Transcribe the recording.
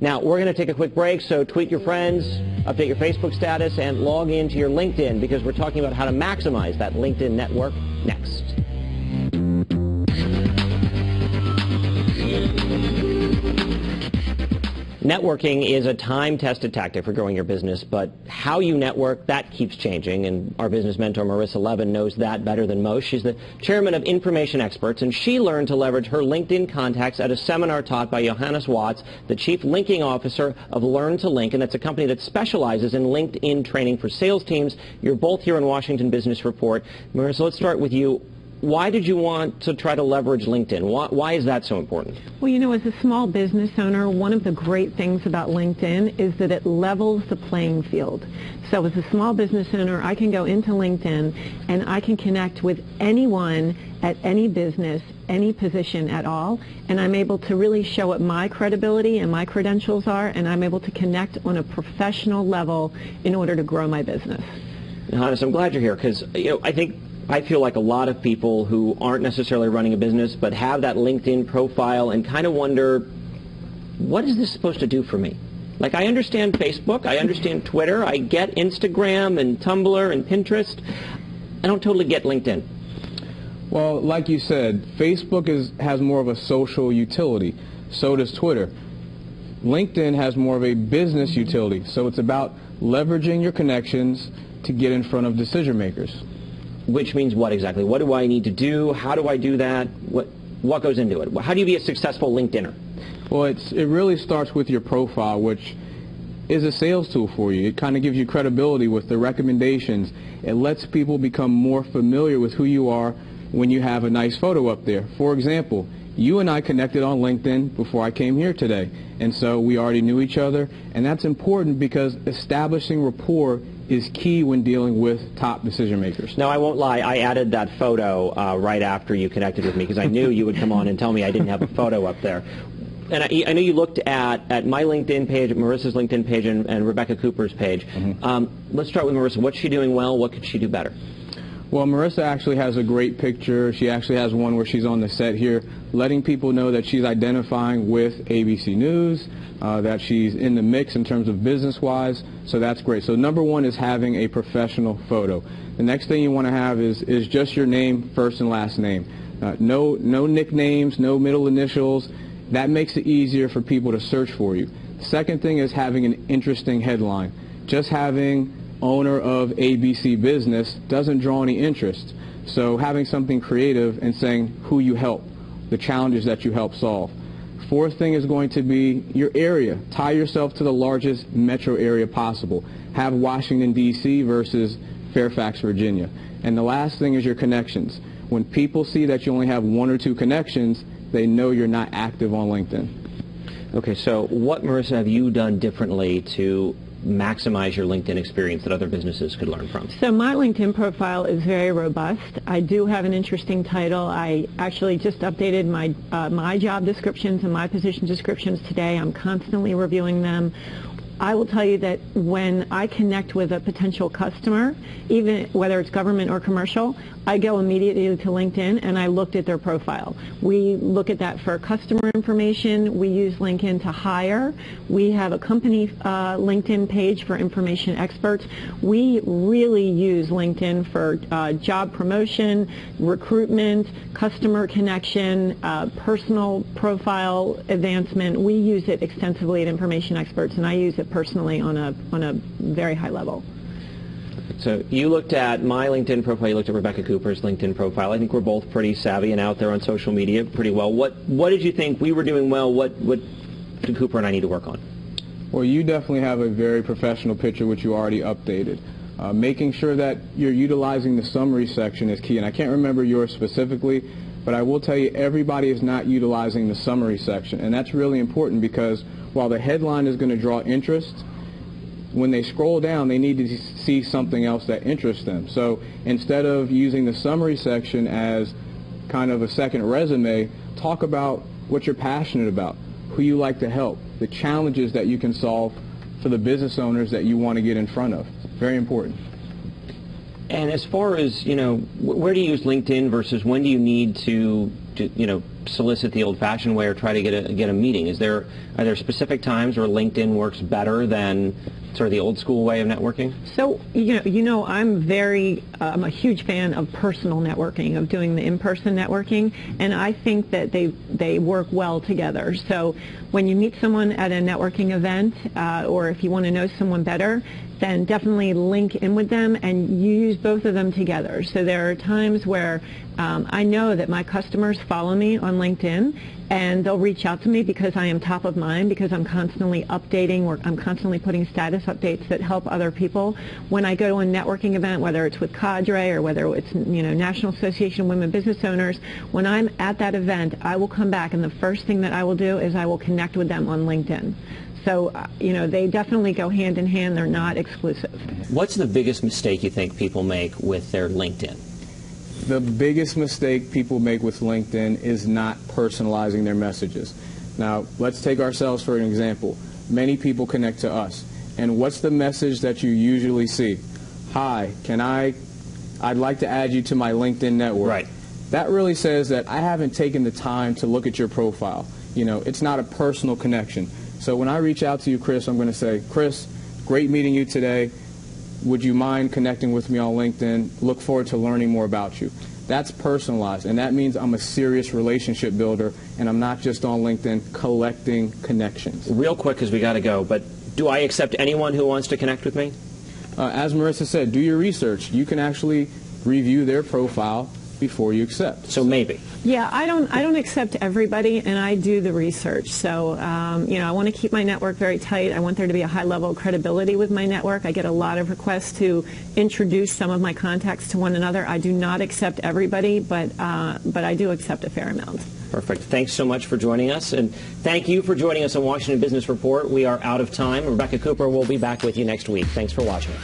Now, we're going to take a quick break, so tweet your friends, update your Facebook status, and log into your LinkedIn, because we're talking about how to maximize that LinkedIn network next. Networking is a time-tested tactic for growing your business, but how you network, that keeps changing, and our business mentor, Marissa Levin, knows that better than most. She's the chairman of Information Experts, and she learned to leverage her LinkedIn contacts at a seminar taught by Yuhannes, the chief linking officer of Learn to Link, and that's a company that specializes in LinkedIn training for sales teams. You're both here on Washington Business Report. Marissa, let's start with you. Why did you want to try to leverage LinkedIn? Why is that so important? Well, you know, as a small business owner, one of the great things about LinkedIn is that it levels the playing field. So as a small business owner, I can go into LinkedIn and I can connect with anyone at any business, any position at all, and I'm able to really show what my credibility and my credentials are, and I'm able to connect on a professional level in order to grow my business. Yuhannes, I'm glad you're here, because I feel like a lot of people who aren't necessarily running a business but have that LinkedIn profile and kind of wonder, what is this supposed to do for me? Like, I understand Facebook, I understand Twitter, I get Instagram and Tumblr and Pinterest. I don't totally get LinkedIn. Well, like you said, Facebook has more of a social utility. So does Twitter. LinkedIn has more of a business utility. So it's about leveraging your connections to get in front of decision makers. Which means what exactly? What do I need to do? How do I do that? What goes into it? How do you be a successful LinkedIner? Well, it really starts with your profile, which is a sales tool for you. It kind of gives you credibility with the recommendations. It lets people become more familiar with who you are when you have a nice photo up there. For example, you and I connected on LinkedIn before I came here today, and so we already knew each other, and that's important because establishing rapport is key when dealing with top decision makers. Now, I won't lie, I added that photo right after you connected with me, because I knew you would come on and tell me I didn't have a photo up there. And I know you looked at my LinkedIn page, at Marissa's LinkedIn page, and Rebecca Cooper's page. Mm-hmm. Let's start with Marissa. What's she doing well? What could she do better? Well, Marissa actually has a great picture. She actually has one where she's on the set here, letting people know that she's identifying with ABC News, that she's in the mix in terms of business-wise, so that's great. So number one is having a professional photo. The next thing you want to have is just your name, first and last name. No nicknames, no middle initials. That makes it easier for people to search for you. The second thing is having an interesting headline. Just having owner of ABC Business doesn't draw any interest. So having something creative and saying who you help, the challenges that you help solve. Fourth thing is going to be your area. Tie yourself to the largest metro area possible. Have Washington, D.C. versus Fairfax, Virginia. And the last thing is your connections. When people see that you only have one or two connections, they know you're not active on LinkedIn. Okay, so what, Marissa, have you done differently to maximize your LinkedIn experience that other businesses could learn from? So my LinkedIn profile is very robust. I do have an interesting title. I actually just updated my job descriptions and my position descriptions today. I'm constantly reviewing them. I will tell you that when I connect with a potential customer, even whether it's government or commercial, I go immediately to LinkedIn and I looked at their profile. We look at that for customer information. We use LinkedIn to hire. We have a company LinkedIn page for information experts. We really use LinkedIn for job promotion, recruitment, customer connection, personal profile advancement. We use it extensively at Information Experts, and I use it personally on a very high level. So you looked at my LinkedIn profile, you looked at Rebecca Cooper's LinkedIn profile. I think we're both pretty savvy and out there on social media pretty well. What did you think we were doing well? What did Cooper and I need to work on? Well, you definitely have a very professional picture, which you already updated. Making sure that you're utilizing the summary section is key, and I can't remember yours specifically, but I will tell you everybody is not utilizing the summary section, and that's really important because while the headline is going to draw interest, when they scroll down, they need to see something else that interests them. So instead of using the summary section as kind of a second resume, talk about what you're passionate about, who you like to help, the challenges that you can solve for the business owners that you want to get in front of. Very important. And as far as, where do you use LinkedIn versus when do you need to solicit the old-fashioned way or try to get a meeting? Are there specific times where LinkedIn works better than sort of the old school way of networking? So, I'm a huge fan of personal networking, of doing the in-person networking, and I think that they work well together. So when you meet someone at a networking event, or if you want to know someone better, then definitely link in with them and you use both of them together. So there are times where I know that my customers follow me on LinkedIn and they'll reach out to me because I am top of mind, because I'm constantly updating or I'm constantly putting status updates that help other people. When I go to a networking event, whether it's with Cadre or whether it's National Association of Women Business Owners, when I'm at that event, I will come back and the first thing that I will do is I will connect with them on LinkedIn. So, they definitely go hand in hand. They're not exclusive. What's the biggest mistake you think people make with their LinkedIn? The biggest mistake people make with LinkedIn is not personalizing their messages. Now, let's take ourselves for an example. Many people connect to us. And what's the message that you usually see? Hi, I'd like to add you to my LinkedIn network. Right. That really says that I haven't taken the time to look at your profile. It's not a personal connection. So when I reach out to you, Chris, I'm going to say, Chris, great meeting you today. Would you mind connecting with me on LinkedIn? Look forward to learning more about you. That's personalized, and that means I'm a serious relationship builder, and I'm not just on LinkedIn collecting connections. Real quick, because we got to go, but do I accept anyone who wants to connect with me? As Marissa said, do your research. You can actually review their profile before you accept. So maybe. Yeah, I don't accept everybody, and I do the research. So, I want to keep my network very tight. I want there to be a high level of credibility with my network. I get a lot of requests to introduce some of my contacts to one another. I do not accept everybody, but I do accept a fair amount. Perfect. Thanks so much for joining us, and thank you for joining us on Washington Business Report. We are out of time. Rebecca Cooper will be back with you next week. Thanks for watching.